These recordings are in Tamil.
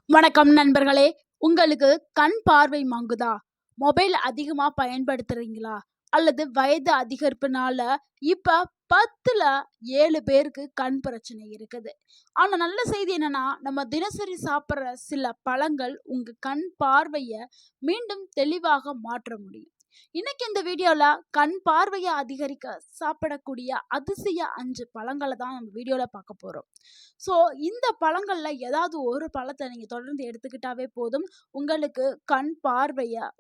வணக்கம் நண்பர்களே. உங்களுக்கு கண் பார்வை மங்குதா? மொபைல் அதிகமா பயன்படுத்துறீங்களா? அல்லது வயது அதிகரிப்புனால இப்ப 10ல 7 பேருக்கு கண் பிரச்சனை இருக்குது. ஆனா நல்ல செய்தி என்னன்னா, நம்ம தினசரி சாப்பிடுற சில பழங்கள் உங்க கண் பார்வைய மீண்டும் தெளிவாக மாற்ற முடியும். இன்னைக்கு இந்த வீடியோல கண் பார்வையை அதிகரிக்க சாப்பிடக்கூடிய அதிசய 5 பழங்களை தான் நம்ம வீடியோல பார்க்க போறோம். ஸோ இந்த பழங்கள்ல ஏதாவது ஒரு பழத்தை நீங்க தொடர்ந்து எடுத்துக்கிட்டாவே போதும், உங்களுக்கு கண் பார்வைய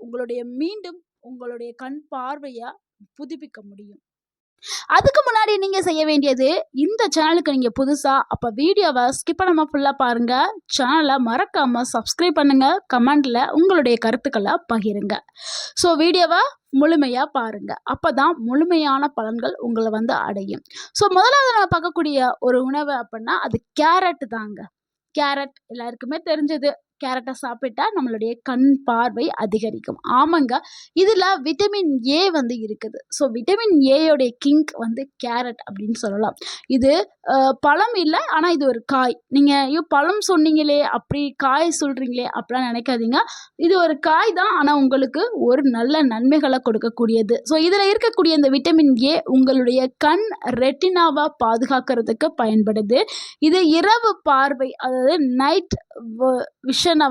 மீண்டும் உங்களுடைய கண் பார்வைய புதுப்பிக்க முடியும். அதுக்கு முன்னாடி நீங்க செய்ய வேண்டியது, இந்த சேனலுக்கு நீங்க புதுசா, அப்ப வீடியோவை ஸ்கிப் பண்ணாம ஃபுல்லா பாருங்க. சேனலை மறக்காம சப்ஸ்கிரைப் பண்ணுங்க. கமெண்ட்ல உங்களுடைய கருத்துக்களை பகிருங்க. ஸோ வீடியோவை முழுமையா பாருங்க. அப்பதான் முழுமையான பலன்கள் உங்களை அடையும். ஸோ முதலாவது நம்ம பார்க்கக்கூடிய ஒரு உணவு அப்படின்னா அது கேரட் தாங்க. கேரட் எல்லாருக்குமே தெரிஞ்சது. கேரட்டை சாப்பிட்டா நம்மளுடைய கண் பார்வை அதிகரிக்கும். ஆமாங்க, இதில் விட்டமின் ஏ இருக்குது. ஸோ விட்டமின் ஏயோடைய கிங் கேரட் அப்படின்னு சொல்லலாம். இது பழம் இல்லை, ஆனால் இது ஒரு காய். நீங்கள் ஐயோ பழம் சொன்னீங்களே, அப்படி காய் சொல்கிறீங்களே அப்படிலாம் நினைக்காதீங்க. இது ஒரு காய் தான், ஆனால் உங்களுக்கு ஒரு நல்ல நன்மைகளை கொடுக்கக்கூடியது. ஸோ இதில் இருக்கக்கூடிய இந்த விட்டமின் ஏ உங்களுடைய கண் ரெட்டினாவை பாதுகாக்கிறதுக்கு பயன்படுது. இது இரவு பார்வை, அதாவது நைட் விஷனை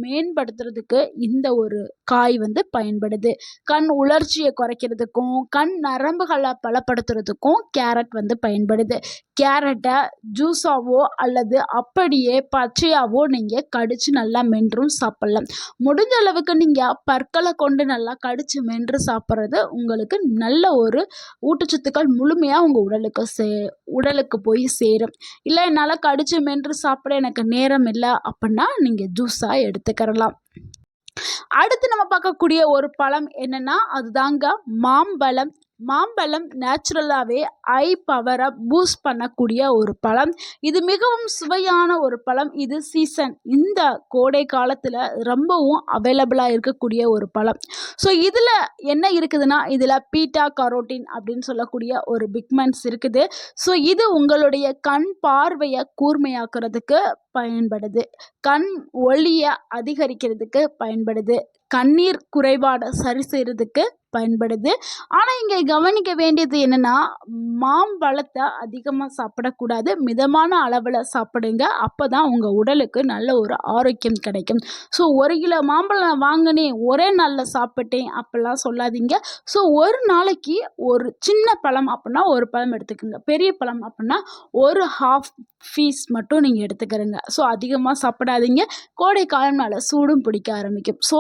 மேம்படுத்துறதுக்கு இந்த ஒரு காய் பயன்படுது. கண் உலர்ச்சியை குறைக்கிறதுக்கும் கண் நரம்புகளை பலப்படுத்துறதுக்கும் கேரட் பயன்படுது. கேரட்டை ஜூஸாவோ அல்லது அப்படியே பச்சையாவோ நீங்கள் கடிச்சு நல்லா மென்றும் சாப்பிடலாம். முடிஞ்ச அளவுக்கு நீங்கள் பற்களை கொண்டு நல்லா கடிச்சு மென்று சாப்பிட்றது உங்களுக்கு நல்ல ஒரு ஊட்டச்சத்துக்கள் முழுமையாக உங்கள் உடலுக்கு போய் சேரும். இல்லை என்னால் கடிச்சு மென்று சாப்பிட எனக்கு நேரம் இல்லை அப்படின்னா நீங்கள் ஜூஸாக எடுத்துக்கிறலாம். அடுத்து நம்ம பார்க்கக்கூடிய ஒரு பழம் என்னன்னா அதுதாங்க மாம்பழம். மாம்பழம் நேச்சுரலாகவே ஐ பவரை பூஸ்ட் பண்ணக்கூடிய ஒரு பழம். இது மிகவும் சுவையான ஒரு பழம். இது சீசன், இந்த கோடை காலத்தில் ரொம்பவும் அவைலபிளாக இருக்கக்கூடிய ஒரு பழம். ஸோ இதில் என்ன இருக்குதுன்னா, இதில் பீட்டா கரோட்டின் அப்படின்னு சொல்லக்கூடிய ஒரு பிக்மெண்ட்ஸ் இருக்குது. ஸோ இது உங்களுடைய கண் பார்வையை கூர்மையாக்குறதுக்கு பயன்படுது. கண் ஒளியை அதிகரிக்கிறதுக்கு பயன்படுது. கண்ணீர் குறைபாடை சரி செய்கிறதுக்கு பயன்படுது. ஆனால் இங்கே கவனிக்க வேண்டியது என்னென்னா, மாம்பழத்தை அதிகமாக சாப்பிடக்கூடாது. மிதமான அளவில் சாப்பிடுங்க. அப்போ தான் உங்கள் உடலுக்கு நல்ல ஒரு ஆரோக்கியம் கிடைக்கும். ஸோ 1 கிலோ மாம்பழம் வாங்கினேன் ஒரே நாளில் சாப்பிட்டேன் அப்படிலாம் சொல்லாதீங்க. ஸோ ஒரு நாளைக்கு ஒரு சின்ன பழம் அப்படின்னா ஒரு பழம் எடுத்துக்கோங்க. பெரிய பழம் அப்படின்னா ஒரு ஹாஃப் பீஸ் மட்டும் நீங்கள் எடுத்துக்கிறங்க. ஸோ அதிகமாக சாப்பிடாதீங்க. கோடை காலம்னால சூடும் பிடிக்க ஆரம்பிக்கும். ஸோ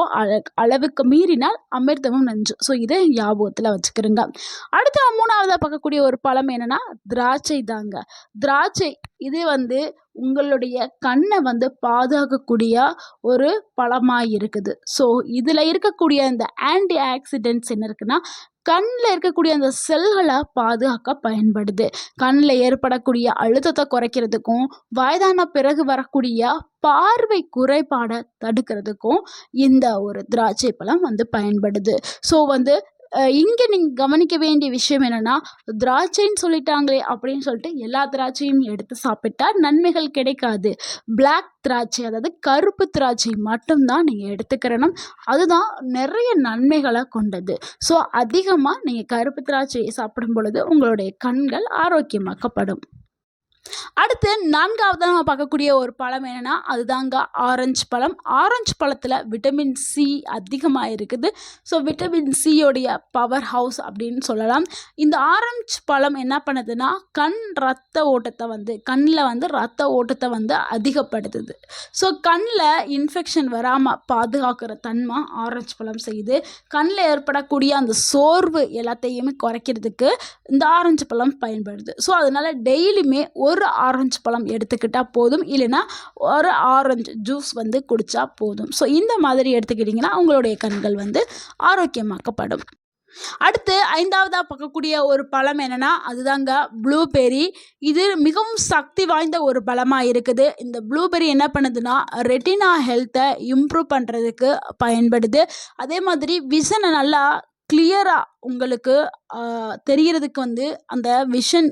அளவுக்கு மீறினால் அமிர்தமும் நஞ்சு. ஸோ இதை ஞாபகத்தில் வச்சுக்கிறங்க. அடுத்து 3ஆவதாக பார்க்கக்கூடிய ஒரு பழம் என்னன்னா திராட்சை தாங்க. திராட்சை இது உங்களுடைய கண்ணை பாதுகாக்கக்கூடிய ஒரு பழமாக இருக்குது. ஸோ இதில் இருக்கக்கூடிய இந்த ஆன்டி ஆக்சிடென்ட்ஸ் என்ன இருக்குன்னா, கண்ணில் இருக்கக்கூடிய அந்த செல்களை பாதுகாக்க பயன்படுது. கண்ணில் ஏற்படக்கூடிய அழுத்தத்தை குறைக்கிறதுக்கும் வயதான பிறகு வரக்கூடிய பார்வை குறைபாடை தடுக்கிறதுக்கும் இந்த ஒரு திராட்சை பழம் பயன்படுது. ஸோ இங்கே நீங்கள் கவனிக்க வேண்டிய விஷயம் என்னென்னா, திராட்சைன்னு சொல்லிட்டாங்களே அப்படின்னு சொல்லிட்டு எல்லா திராட்சையும் எடுத்து சாப்பிட்டா நன்மைகள் கிடைக்காது. பிளாக் திராட்சை, அதாவது கருப்பு திராட்சை மட்டும்தான் நீங்கள் எடுத்துக்கிறணும். அதுதான் நிறைய நன்மைகளை கொண்டது. ஸோ அதிகமாக நீங்கள் கருப்பு திராட்சையை சாப்பிடும் பொழுது உங்களுடைய கண்கள் ஆரோக்கியமாக்கப்படும். அடுத்து 4ஆவதாக நம்ம பார்க்கக்கூடிய ஒரு பழம் என்னென்னா அதுதாங்க ஆரஞ்சு பழம். ஆரஞ்சு பழத்தில் விட்டமின் சி அதிகமாக இருக்குது. ஸோ விட்டமின் சியோடைய பவர் ஹவுஸ் அப்படின்னு சொல்லலாம். இந்த ஆரஞ்சு பழம் என்ன பண்ணுதுன்னா, ரத்த ஓட்டத்தை கண்ணில் ரத்த ஓட்டத்தை அதிகப்படுத்துது. ஸோ கண்ணில் இன்ஃபெக்ஷன் வராமல் பாதுகாக்கிற தன்மை ஆரஞ்சு பழம் செய்யுது. கண்ணில் ஏற்படக்கூடிய அந்த சோர்வு எல்லாத்தையுமே குறைக்கிறதுக்கு இந்த ஆரஞ்சு பழம் பயன்படுது. ஸோ அதனால் டெய்லியுமே ஒரு ஆரஞ்சு பழம் எடுத்துக்கிட்டால் போதும். இல்லைன்னா ஒரு ஆரஞ்சு ஜூஸ் குடித்தா போதும். ஸோ இந்த மாதிரி எடுத்துக்கிட்டிங்கன்னா உங்களுடைய கண்கள் ஆரோக்கியமாக்கப்படும். அடுத்து 5ஆவதாக பார்க்கக்கூடிய ஒரு பழம் என்னென்னா அதுதாங்க ப்ளூபெர்ரி. இது மிகவும் சக்தி வாய்ந்த ஒரு பழமாக இருக்குது. இந்த ப்ளூபெர்ரி என்ன பண்ணுதுன்னா ரெட்டினா ஹெல்த்தை இம்ப்ரூவ் பண்ணுறதுக்கு பயன்படுது. அதே மாதிரி விஷனை நல்லா கிளியராக உங்களுக்கு தெரியறதுக்கு அந்த விஷன்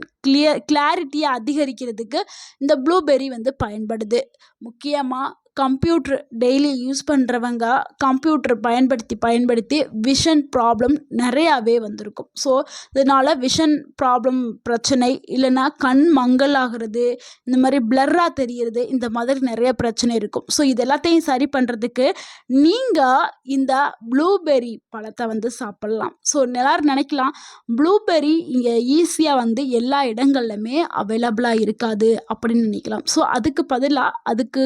கிளாரிட்டியை அதிகரிக்கிறதுக்கு இந்த ப்ளூபெர்ரி பயன்படுது. முக்கியமாக கம்ப்யூட்டர் டெய்லி யூஸ் பண்ணுறவங்க கம்ப்யூட்டர் பயன்படுத்தி விஷன் ப்ராப்ளம் நிறையாவே வந்திருக்கும். ஸோ இதனால் விஷன் ப்ராப்ளம் பிரச்சனை, இல்லைன்னா கண் மங்கல் ஆகிறது, இந்த மாதிரி பிளர்ராக தெரிகிறது, இந்த மாதிரி நிறைய பிரச்சனை இருக்கும். ஸோ இது எல்லாத்தையும் சரி பண்ணுறதுக்கு நீங்கள் இந்த ப்ளூபெர்ரி பழத்தை வந்து சாப்பிட்லாம். ஸோ எல்லாரும் நினைக்கலாம் ப்ளூபெர்ரி இங்கே ஈஸியாக எல்லா இடங்கள்லையுமே அவைலபிளாக இருக்காது அப்படின்னு நினைக்கலாம். ஸோ அதுக்கு பதிலாக அதுக்கு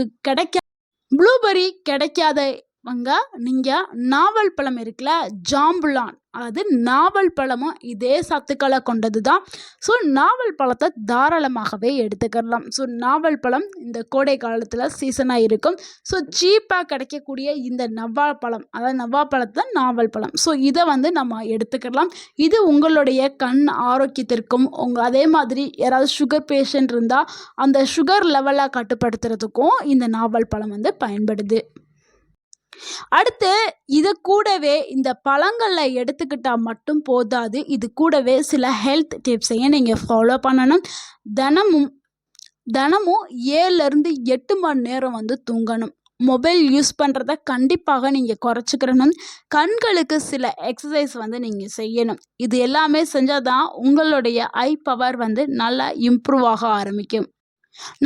ப்ளூபெர்ரி கிடைக்காதவங்க நீங்கள் நாவல் பழம் இருக்குல்ல, ஜாம்புலான், அது நாவல் பழமும் இதே சத்துக்களை கொண்டது தான். ஸோ நாவல் பழத்தை தாராளமாகவே எடுத்துக்கலாம். ஸோ நாவல் பழம் இந்த கோடை காலத்தில் சீசனாக இருக்கும். ஸோ சீப்பாக கிடைக்கக்கூடிய இந்த நவ்வாப்பழம், அதாவது நவ்வாப்பழத்தை நாவல் பழம், ஸோ இதை நம்ம எடுத்துக்கலாம். இது உங்களுடைய கண் ஆரோக்கியத்திற்கும் அதே மாதிரி யாராவது சுகர் பேஷண்ட் இருந்தால் அந்த சுகர் லெவலை கட்டுப்படுத்துறதுக்கும் இந்த நாவல் பழம் பயன்படுது. அடுத்து இது கூடவே இந்த பழங்களில் எடுத்துக்கிட்டால் மட்டும் போதாது, இது கூடவே சில ஹெல்த் டிப்ஸையும் நீங்கள் ஃபாலோ பண்ணணும். தினமும் 7லேருந்து 8 மணி நேரம் தூங்கணும். மொபைல் யூஸ் பண்ணுறத கண்டிப்பாக நீங்கள் குறைச்சிக்கிறணும். கண்களுக்கு சில எக்ஸசைஸ் நீங்கள் செய்யணும். இது எல்லாமே செஞ்சால் தான் உங்களுடைய ஐ பவர் நல்லா இம்ப்ரூவ் ஆக ஆரம்பிக்கும்.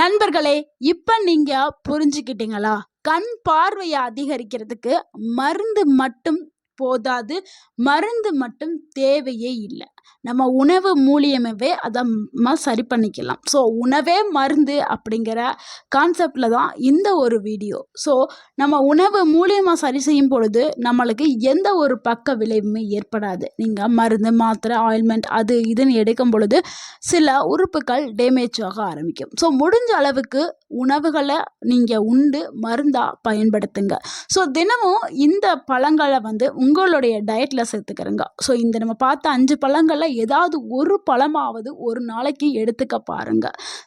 நண்பர்களே, இப்போ நீங்கள் புரிஞ்சுக்கிட்டீங்களா? கண் பார்வையை அதிகரிக்கிறதுக்கு மருந்து மட்டும் போதாது, மருந்து மட்டும் தேவையே இல்லை. நம்ம உணவு மூலியமாகவே அதை சரி பண்ணிக்கலாம். ஸோ உணவே மருந்து அப்படிங்கிற கான்செப்டில் தான் இந்த ஒரு வீடியோ. ஸோ நம்ம உணவு மூலியமாக சரி செய்யும் பொழுது நம்மளுக்கு எந்த ஒரு பக்க விளைவுமே ஏற்படாது. நீங்கள் மருந்து, மாத்திரை, ஆயில்மெண்ட் அது இதுன்னு எடுக்கும் பொழுது சில உறுப்புகள் டேமேஜ் ஆக ஆரம்பிக்கும். ஸோ முடிஞ்ச அளவுக்கு உணவுகளை நீங்கள் உண்டு மருந்தாக பயன்படுத்துங்க. ஸோ தினமும் இந்த பழங்களை உங்களுடைய டயட்டில் சேர்த்துக்கிறங்க. ஸோ இந்த நம்ம பார்த்த 5 பழங்களில் ஏதாவது ஒரு பழமாவது ஒரு நாளைக்கு எடுத்துக்க பாருங்க.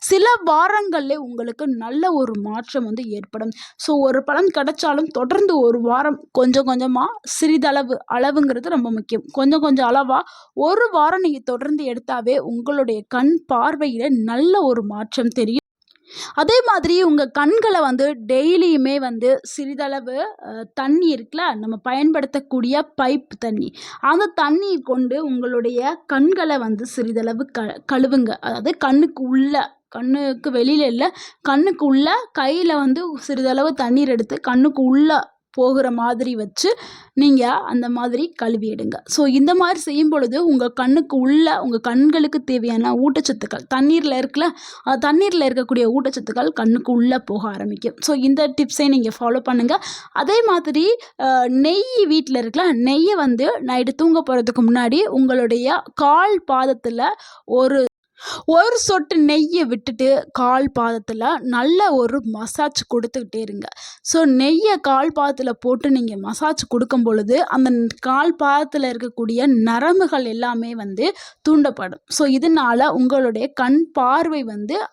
சில வாரங்களில் உங்களுக்கு நல்ல ஒரு மாற்றம் ஏற்படும். ஸோ ஒரு பழம் கிடைச்சாலும் தொடர்ந்து ஒரு வாரம் கொஞ்சம் கொஞ்சமாக அளவுங்கிறது ரொம்ப முக்கியம். கொஞ்சம் அளவாக ஒரு வாரம் நீங்கள் தொடர்ந்து எடுத்தாவே உங்களுடைய கண் பார்வையில் நல்ல ஒரு மாற்றம் தெரியும். அதே மாதிரி உங்கள் கண்களை டெய்லியுமே சிறிதளவு தண்ணி இருக்குல்ல, நம்ம பயன்படுத்தக்கூடிய பைப் தண்ணி, அந்த தண்ணியை கொண்டு உங்களுடைய கண்களை சிறிதளவு கழுவுங்க. அதாவது கண்ணுக்கு வெளியில் இல்லை, கண்ணுக்கு உள்ள கையில் சிறிதளவு தண்ணீர் எடுத்து கண்ணுக்கு உள்ள போகிற மாதிரி வச்சு நீங்கள் அந்த மாதிரி கழுவிடுங்க. ஸோ இந்த மாதிரி செய்யும் பொழுது உங்கள் கண்ணுக்கு உள்ள உங்கள் கண்களுக்கு தேவையான ஊட்டச்சத்துக்கள் தண்ணீரில் இருக்குல்ல, தண்ணீரில் இருக்கக்கூடிய ஊட்டச்சத்துக்கள் கண்ணுக்கு உள்ளே போக ஆரம்பிக்கும். ஸோ இந்த டிப்ஸை நீங்கள் ஃபாலோ பண்ணுங்கள். அதே மாதிரி நெய் வீட்டில் இருக்குல்ல, நெய்யை நைட்டு தூங்க போகிறதுக்கு முன்னாடி உங்களுடைய கால் பாதத்தில் ஒரு சொட்டு நெய்யை விட்டுட்டு கால் பாதத்தில் நல்ல ஒரு மசாஜ் கொடுத்துக்கிட்டே இருங்க. ஸோ நெய்யை கால் பாதத்தில் போட்டு நீங்கள் மசாஜ் கொடுக்கும் பொழுது அந்த கால் பாதத்தில் இருக்கக்கூடிய நரம்புகள் எல்லாமே தூண்டப்படும். ஸோ இதனால் உங்களுடைய கண் பார்வை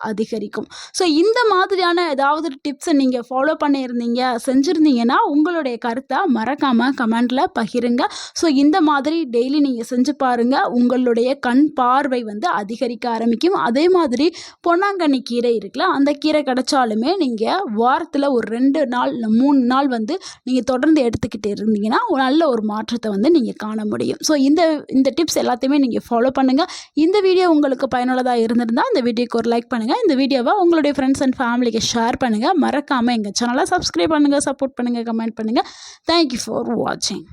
அதிகரிக்கும். ஸோ இந்த மாதிரியான ஏதாவது டிப்ஸை நீங்கள் ஃபாலோ செஞ்சுருந்தீங்கன்னா உங்களுடைய கருத்தை மறக்காமல் கமெண்டில் பகிருங்க. ஸோ இந்த மாதிரி டெய்லி நீங்கள் செஞ்சு பாருங்கள், உங்களுடைய கண் பார்வை அதிகரிக்க ஆரம்பிக்கும். அதே மாதிரி பொன்னாங்கண்ணி கீரை இருக்குல்ல, அந்த கீரை கிடைச்சாலுமே நீங்கள் வாரத்தில் ஒரு 2 நாள் 3 நாள் நீங்கள் தொடர்ந்து எடுத்துக்கிட்டு இருந்தீங்கன்னா நல்ல ஒரு மாற்றத்தை நீங்கள் காண முடியும். ஸோ இந்த டிப்ஸ் எல்லாத்தையுமே நீங்கள் ஃபாலோ பண்ணுங்கள். இந்த வீடியோ உங்களுக்கு பயனுள்ளதாக இருந்திருந்தால் இந்த வீடியோக்கு ஒரு லைக் பண்ணுங்கள். இந்த வீடியோவை உங்களுடைய ஃப்ரெண்ட்ஸ் அண்ட் ஃபேமிலிக்கு ஷேர் பண்ணுங்கள். மறக்காமல் எங்கள் சேனலை சப்ஸ்கிரைப் பண்ணுங்கள், சப்போர்ட் பண்ணுங்கள், கமெண்ட் பண்ணுங்கள். தேங்க்யூ ஃபார் வாட்சிங்.